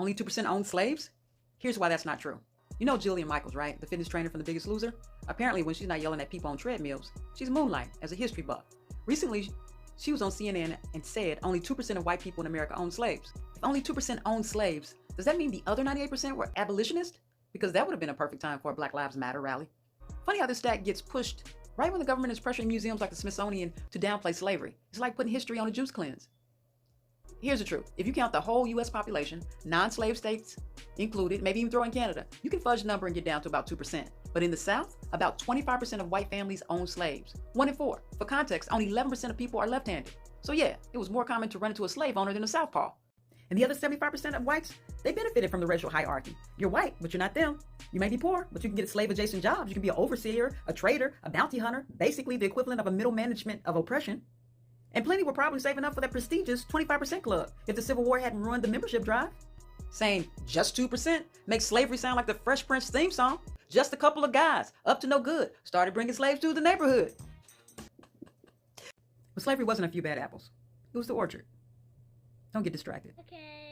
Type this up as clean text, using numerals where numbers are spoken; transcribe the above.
only 2% owned slaves? Here's why that's not true. You know Jillian Michaels, right? The fitness trainer from The Biggest Loser? Apparently, when she's not yelling at people on treadmills, she's moonlighting as a history buff. Recently, she was on CNN and said only 2% of white people in America own slaves. If only 2% owned slaves, does that mean the other 98% were abolitionists? Because that would have been a perfect time for a Black Lives Matter rally. Funny how this stat gets pushed right when the government is pressuring museums like the Smithsonian to downplay slavery. It's like putting history on a juice cleanse. Here's the truth. If you count the whole U.S. population, non-slave states included, maybe even throw in Canada, you can fudge the number and get down to about 2%. But in the South, about 25% of white families own slaves. 1 in 4. For context, only 11% of people are left-handed. So yeah, it was more common to run into a slave owner than a southpaw. And the other 75% of whites, they benefited from the racial hierarchy. You're white, but you're not them. You may be poor, but you can get slave-adjacent jobs. You can be an overseer, a trader, a bounty hunter, basically the equivalent of a middle management of oppression. And plenty were probably saving up for that prestigious 25% club if the Civil War hadn't ruined the membership drive. Saying just 2% makes slavery sound like the Fresh Prince theme song. Just a couple of guys, up to no good, started bringing slaves to the neighborhood. But slavery wasn't a few bad apples. It was the orchard. Don't get distracted. Okay.